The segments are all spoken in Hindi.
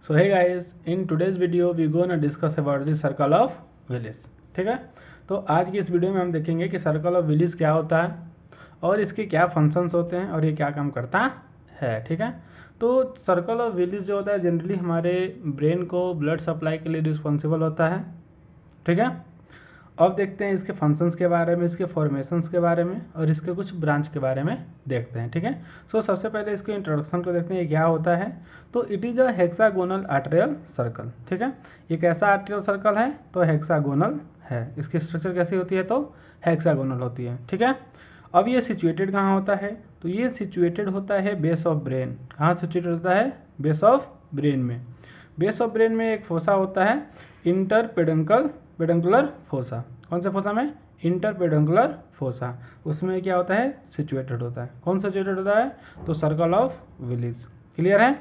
So hey guys, in today's video we gonna discuss about the circle of Willis। ठीक है, तो आज की इस वीडियो में हम देखेंगे कि सर्कल ऑफ विलिस क्या होता है और इसके क्या फंक्शंस होते हैं और ये क्या काम करता है। ठीक है, तो सर्कल ऑफ विलिस जो होता है जनरली हमारे ब्रेन को ब्लड सप्लाई के लिए रिस्पॉन्सिबल होता है। ठीक है, अब देखते हैं इसके फंक्शंस के बारे में, इसके फॉर्मेशंस के बारे में और इसके कुछ ब्रांच के बारे में देखते हैं। ठीक है, सो सबसे पहले इसके इंट्रोडक्शन को देखते हैं ये क्या होता है। तो it is a hexagonal arterial circle. ठीक है, ये कैसा आर्टेरियल सर्कल है तो हेक्सागोनल है। इसकी स्ट्रक्चर कैसी होती है तो हेक्सागोनल होती है। ठीक है, अब ये सिचुएटेड कहाँ होता है तो ये सिचुएटेड होता है बेस ऑफ ब्रेन। कहाँ सिचुएटेड होता है बेस ऑफ ब्रेन में। बेस ऑफ ब्रेन में एक फोसा होता है पेडुंकुलर फोसा। कौन से फोसा में इंटरपेडुंकुलर फोसा, उसमें क्या होता है सिचुएटेड होता है। कौन सिचुएटेड होता है तो सर्कल ऑफ विलिस। क्लियर है,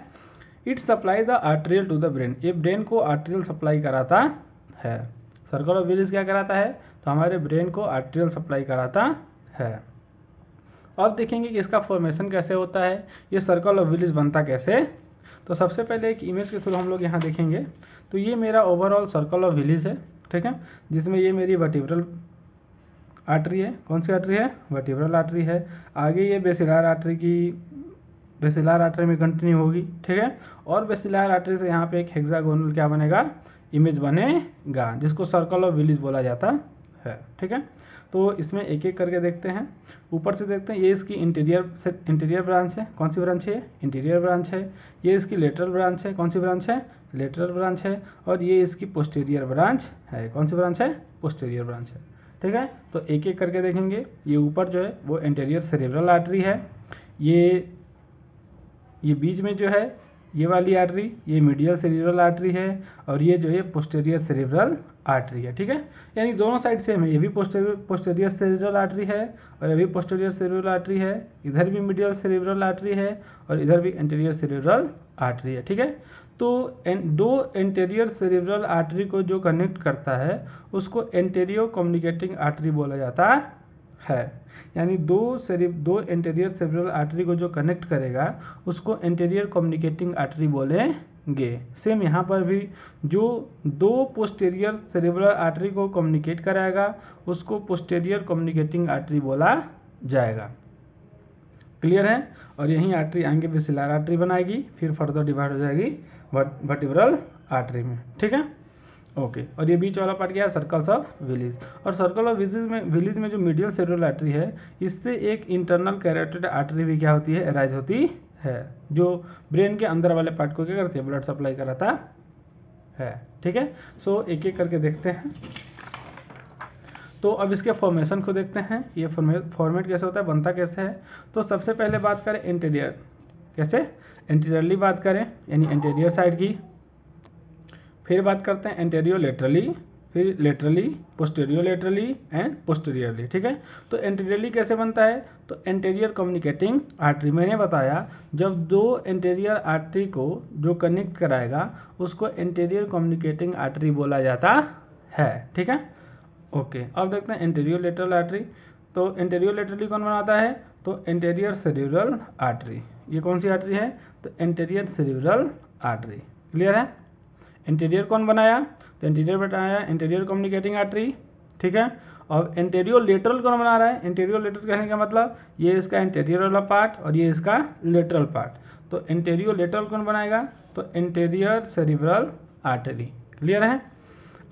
it supply the arterial to the brain. ये ब्रेन को आर्टेरियल सप्लाई कराता है। सर्कल ऑफ विलिस क्या कराता है तो हमारे ब्रेन को आर्टेरियल सप्लाई कराता है। अब देखेंगे कि इसका फॉर्मेशन कैसे होता है, ये सर्कल ऑफ विलिस बनता कैसे। तो सबसे पहले एक इमेज के थ्रू हम लोग यहाँ देखेंगे। तो ये मेरा ओवरऑल सर्कल ऑफ विलिस है। ठीक है, जिसमें ये मेरी वर्टिब्रल आर्टरी है। कौन सी आर्टरी है वर्टिब्रल आर्टरी है। आगे ये बेसिलर आर्टरी में कंटिन्यू होगी। ठीक है, और बेसिलर आर्टरी से यहाँ पे एक हेक्सागोनल क्या बनेगा इमेज बनेगा, जिसको सर्कल ऑफ विलिस बोला जाता है। ठीक है, तो इसमें एक एक करके देखते हैं। ऊपर से देखते हैं ये इसकी इंटीरियर ब्रांच है। कौन सी ब्रांच है इंटीरियर ब्रांच है। ये इसकी लेटरल ब्रांच है। कौन सी ब्रांच है लेटरल ब्रांच है। और ये इसकी पोस्टीरियर ब्रांच है। कौन सी ब्रांच है पोस्टीरियर ब्रांच है। ठीक है, तो एक एक करके देखेंगे। ये ऊपर जो है वो एंटीरियर सेरेब्रल आर्टरी है। ये बीच में जो है ये वाली आर्टरी ये मीडियल सेरेब्रल आर्टरी है। और ये जो है पोस्टीरियर सेरेब्रल आर्टरी है। ठीक है, यानी दोनों साइड सेम है। ये भी पोस्टीरियर सेरेब्रल आर्टरी है और ये भी पोस्टीरियर सेरेब्रल आर्टरी है। इधर भी मीडियल सेरेब्रल आर्टरी है और इधर भी एंटीरियर सेरेब्रल आर्टरी है। ठीक है, तो दो एंटीरियर सेरेब्रल आर्टरी को जो कनेक्ट करता है उसको एंटीरियो कम्युनिकेटिंग आर्टरी बोला जाता है। यानी दो एंटीरियर सेरेब्रल आर्टरी को जो कनेक्ट करेगा उसको एंटीरियर कम्युनिकेटिंग आर्टरी बोलेंगे। सेम यहाँ पर भी जो दो पोस्टीरियर सेरेब्रल आर्टरी को कम्युनिकेट कराएगा उसको पोस्टीरियर कम्युनिकेटिंग आर्टरी बोला जाएगा। क्लियर है, और यही आर्टरी आगे बेसिलर आर्टरी बनाएगी, फिर फर्दर डिवाइड हो जाएगी वर्टिब्रल आर्टरी में। ठीक है, ओके। और ये बीच वाला पार्ट क्या है सर्कल्स ऑफ विलिस। और सर्कल ऑफ विलिस में जो मीडियल सेरेब्रल आर्टरी है इससे एक इंटरनल कैरोटिड आर्टरी भी क्या होती है अराइज होती है, जो ब्रेन के अंदर वाले पार्ट को क्या करती है ब्लड सप्लाई कराता है। ठीक है, सो एक एक करके देखते हैं। तो अब इसके फॉर्मेशन को देखते हैं। ये फॉर्मेट कैसे होता है बनता कैसे है। तो सबसे पहले बात करें इंटीरियर, कैसे एंटीरियरली बात करें यानी एंटीरियर साइड की। फिर बात करते हैं एंटीरियो लेटरली, फिर laterally, postero laterally and posteriorly. ठीक है, तो एंटीरियरली कैसे बनता है तो एंटीरियर कम्युनिकेटिंग आर्टरी। मैंने बताया जब दो एंटीरियर आर्टरी को जो कनेक्ट कराएगा उसको एंटीरियर कम्युनिकेटिंग आर्टरी बोला जाता है। ठीक है, ओके। अब देखते हैं एंटीरियर लेटरल आर्टरी। तो एंटीरियर लेटरली कौन बनाता है तो एंटीरियर सेरेब्रल आर्टरी। ये कौन सी आर्टरी है तो एंटीरियर सेरेब्रल आर्टरी। क्लियर है, इंटीरियर कौन बनाया तो इंटीरियर बनाया इंटीरियर कम्युनिकेटिंग आर्टरी। ठीक है, और एंटीरियो लेटरल कौन बना रहा है एंटीरियो लेटरल कहने का मतलब ये इसका इंटीरियर वाला पार्ट और ये इसका लेटरल पार्ट। तो एंटीरियो लेटरल कौन बनाएगा तो एंटीरियर सेरेब्रल आर्टरी। क्लियर है,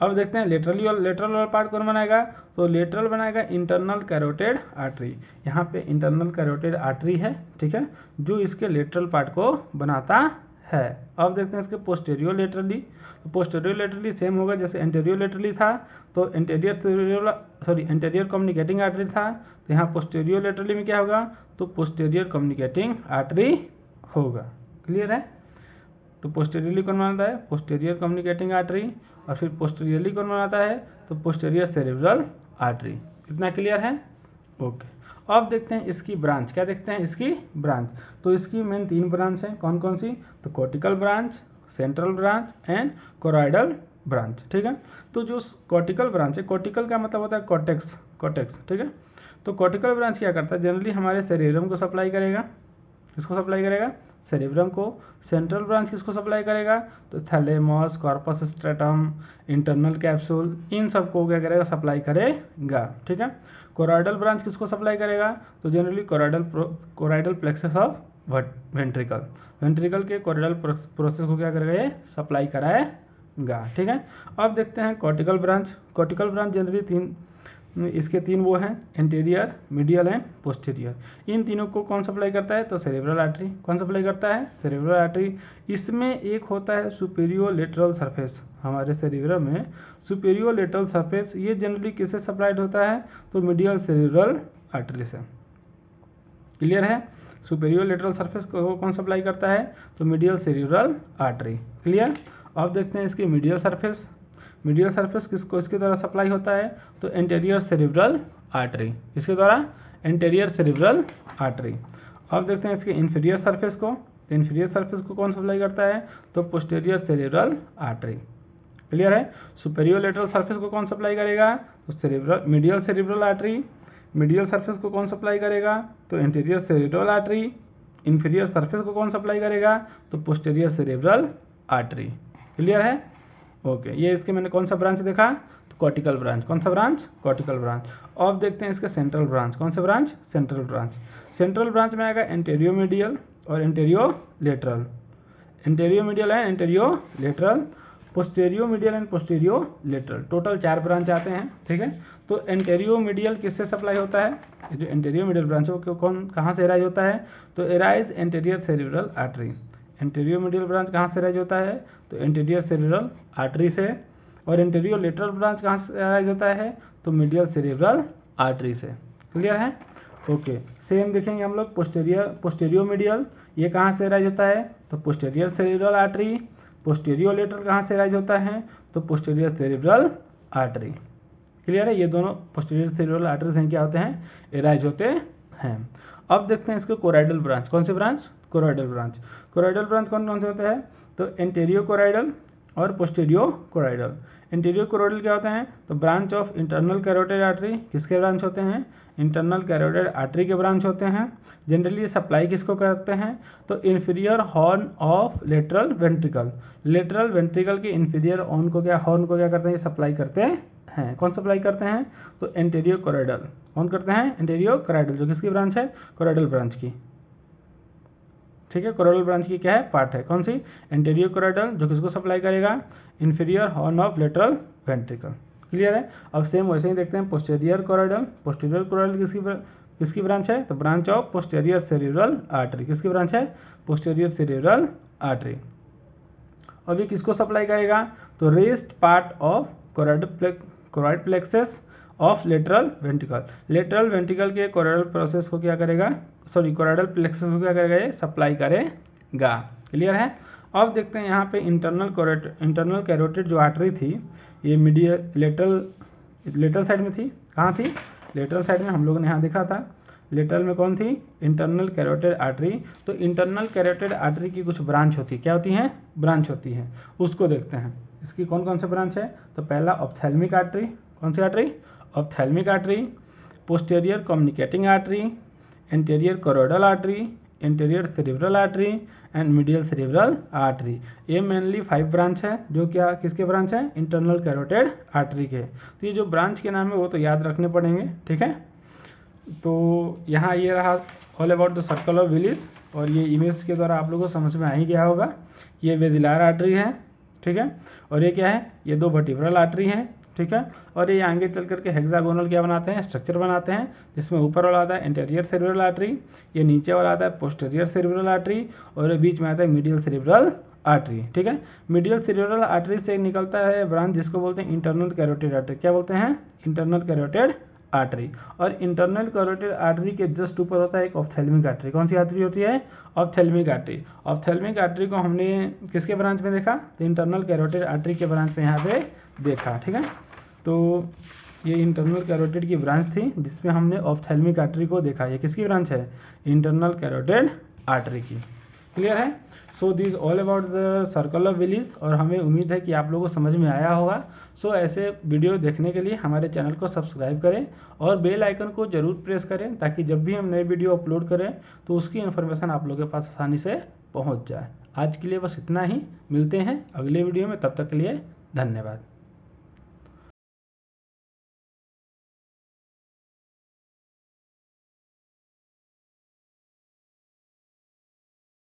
अब देखते हैं लेटरल वाला पार्ट कौन बनाएगा तो लेटरल बनाएगा इंटरनल कैरोटिड आर्टरी। यहाँ पे इंटरनल कैरोटिड आर्टरी है। ठीक है, जो इसके लेटरल पार्ट को बनाता है। अब देखते हैं इसके पोस्टीरियर लेटरली। तो पोस्टीरियर लेटरली सेम होगा जैसे एंटीरियर लेटरली था। तो एंटीरियर कम्युनिकेटिंग आर्टरी था, तो यहाँ पोस्टीरियर लेटरली में क्या होगा तो पोस्टीरियर कम्युनिकेटिंग आर्टरी होगा। क्लियर है, तो पोस्टीरियरली कौन बनाता है पोस्टीरियर कम्युनिकेटिंग आर्टरी और फिर पोस्टीरियरली कौन बनाता है तो पोस्टीरियर सेरेब्रल आर्टरी। इतना क्लियर है, ओके। अब देखते हैं इसकी ब्रांच, क्या देखते हैं इसकी ब्रांच। तो इसकी मेन 3 ब्रांच हैं। कौन कौन सी तो cortical branch, central branch and choroidal branch. ठीक है, तो जो कॉर्टिकल ब्रांच है, कॉर्टिकल का मतलब होता है कॉर्टेक्स। ठीक है, तो कॉर्टिकल ब्रांच क्या करता है जनरली हमारे सेरेब्रम को सप्लाई करेगा। किसको सप्लाई करेगा, सेरेब्रम को। सेंट्रल ब्रांच किसको सप्लाई करेगा, तो thalamus, corpus striatum, internal capsule, इन सबको क्या करेगा, सप्लाई करेगा, ठीक है। कोराइडल ब्रांच किसको सप्लाई करेगा, तो generally choroidal plexus of ventricle, ventricle के कोराइडल प्रोसेस को क्या करेगा, ये सप्लाई कराएगा, ठीक है। अब देखते हैं cortical branch. Cortical branch generally इसके तीन वो हैं, एंटीरियर, मीडियल एंड पोस्टीरियर। इन तीनों को कौन सप्लाई करता है, तो सेरेब्रल आर्टरी। कौन सप्लाई करता है, सेरेब्रल आर्टरी। इसमें एक होता है सुपेरियर लेटरल सरफेस, हमारे सेरेब्रम में सुपेरियर लेटरल सरफेस, ये जनरली किससे सप्लाइड होता है, तो मीडियल सेरेब्रल आर्टरी से। क्लियर है, सुपेरियर लेटरल सरफेस को कौन सप्लाई करता है, तो मीडियल सेरेब्रल आर्टरी। क्लियर। अब देखते हैं इसकी मीडियल सरफेस। मीडियल सरफेस किसको, इसके द्वारा सप्लाई होता है, तो एंटीरियर सेरेब्रल आर्टरी, इसके द्वारा एंटीरियर सेरेब्रल आर्टरी। अब देखते हैं इसके इंफीरियर सरफेस को। तो इंफीरियर सरफेस को कौन सप्लाई करता है, तो पोस्टीरियर सेरेब्रल आर्टरी। क्लियर है। सुपेरियर लेटरल सरफेस को कौन सप्लाई करेगा, तो medial cerebral artery. Medial surface को कौन सप्लाई करेगा, तो anterior cerebral artery. Inferior surface को कौन सप्लाई करेगा, तो पोस्टीरियर सेरेब्रल आर्टरी। क्लियर है, ओके। ये इसके मैंने कौन सा ब्रांच देखा, तो कॉर्टिकल ब्रांच। कौन सा ब्रांच, कॉर्टिकल ब्रांच। अब देखते हैं इसका सेंट्रल ब्रांच। कौन सा branch, central branch. Central branch में आएगा एंटीरियो मीडियल और antero lateral. Antero medial and antero lateral, postero medial and postero lateral. Total 4 branch आते हैं, ठीक है। तो एंटीरियो मीडियल किससे सप्लाई होता है, ये जो एंटीरियो मीडियल ब्रांच है वो कहाँ से एराइज होता है, तो arise anterior cerebral artery. Antero medial branch कहाँ से एराइज होता है, तो एंटीरियर सेरेब्रल आर्टरी से। और एंटीरियो लेटरल ब्रांच कहाँ से एराइज होता है, तो मीडियल सेरेब्रल आर्टरी से। क्लियर है, ओके। सेम देखेंगे हम लोग पोस्टीरियो मीडियल, ये कहाँ से एराइज होता है, तो posterior cerebral artery. Posterior lateral कहाँ से एराइज होता है, तो पोस्टीरियर सेरेब्रल आर्टरी। क्लियर है, ये दोनों पोस्टीरियर सेरेब्रल आर्टरी से क्या होते हैं, एराइज होते हैं। अब देखते हैं इसके कोराइडल ब्रांच। कौन से ब्रांच, कोराइडल ब्रांच। कोराइडल ब्रांच कौन कौन से होते हैं, तो एंटीरियो कोराइडल और पोस्टीरियो कोराइडल। एंटीरियो कोराइडल क्या होते हैं, तो branch of internal carotid artery. किसके ब्रांच होते हैं, इंटरनल कैरोटिड आर्टरी के ब्रांच होते हैं। जनरली ये सप्लाई किसको करते हैं, तो inferior horn of lateral ventricle. Lateral ventricle के इन्फीरियर हॉर्न को क्या करते हैं, ये सप्लाई करते हैं। कौन सप्लाई करते हैं, तो एंटीरियो कोराइडल। कौन करते हैं, एंटीरियो कोराइडल, जो किसकी ब्रांच है, कोराइडल ब्रांच की, ठीक है। कोराइडल ब्रांच की क्या है, पार्ट है। कौन सी, एंटीरियो कोराइडल, जो किसको सप्लाई करेगा, inferior horn of lateral ventricle. Clear है। अब सेम वैसे ही देखते हैं पोस्टीरियर कोराइडल। पोस्टीरियर कोराइडल किसकी ब्रांच है, तो branch of posterior cerebral artery. किसकी ब्रांच है, पोस्टीरियर सेरेब्रल आर्टरी। अब ये किसको सप्लाई करेगा, तो rest part of choroid plexus of lateral ventricle. Lateral ventricle के कोराइडल प्रोसेस को क्या करेगा, कोराइडल प्लेक्सस को क्या करेगा, ये सप्लाई करेगा। क्लियर है। अब देखते हैं यहाँ पे इंटरनल कैरोटिड जो आर्टरी थी, ये मीडियल लेटरल साइड में थी। कहाँ थी, लेटरल साइड में। हम लोगों ने यहाँ देखा था लेटरल में कौन थी, इंटरनल कैरोटिड आर्टरी। तो इंटरनल कैरोटिड आर्टरी की कुछ ब्रांच होती है, क्या होती हैं, ब्रांच होती हैं, उसको देखते हैं। इसकी कौन कौन से ब्रांच है, तो पहला ऑप्थेल्मिक आर्टरी। कौन सी artery, ophthalmic artery. Posterior communicating artery, anterior choroidal artery, anterior cerebral artery and medial cerebral artery. ये मेनली 5 ब्रांच है, जो क्या किसके ब्रांच है, इंटरनल कैरोटिड आर्टरी के। तो ये जो ब्रांच के नाम है वो तो याद रखने पड़ेंगे, ठीक है। तो यहाँ ये रहा all about the circle of Willis, और ये इमेज के द्वारा आप लोगों को समझ में आ ही गया होगा। ये बेसिलर आर्टरी है, ठीक है। और ये क्या है, ये 2 वर्टिब्रल आर्टरी हैं, ठीक है। और ये आगे चल करके हेक्सागोनल क्या बनाते हैं, स्ट्रक्चर बनाते हैं, जिसमें ऊपर वाला आता है एंटीरियर सेरेब्रल आर्टरी, ये नीचे वाला आता है पोस्टीरियर सेरेब्रल आर्टरी, और ये बीच में आता है मीडियल सेरेब्रल आर्टरी, ठीक है। मीडियल सेरेब्रल आर्टरी से निकलता है ब्रांच जिसको बोलते हैं इंटरनल कैरोटिड आर्टरी। क्या बोलते हैं, इंटरनल कैरोटिड आर्टरी। और इंटरनल कैरोटिड आर्टरी के जस्ट ऊपर होता है एक ऑप्थेल्मिक आर्टरी। कौन सी आर्टरी होती है, ऑप्थेल्मिक आर्टरी। ऑप्थेल्मिक आर्टरी को हमने किसके ब्रांच में देखा, तो इंटरनल कैरोटिड आर्टरी के ब्रांच में यहाँ पे देखा, ठीक है। तो ये इंटरनल कैरोटिड की ब्रांच थी जिसमें हमने ऑप्थेल्मिक आर्टरी को देखा। ये किसकी ब्रांच है, इंटरनल कैरोटिड आर्टरी की। क्लियर है। So this all about the circle of Willis, और हमें उम्मीद है कि आप लोगों को समझ में आया होगा। सो ऐसे वीडियो देखने के लिए हमारे चैनल को सब्सक्राइब करें और बेल आइकन को जरूर प्रेस करें, ताकि जब भी हम नए वीडियो अपलोड करें तो उसकी इन्फॉर्मेशन आप लोगों के पास आसानी से पहुंच जाए। आज के लिए बस इतना ही, मिलते हैं अगले वीडियो में, तब तक के लिए धन्यवाद।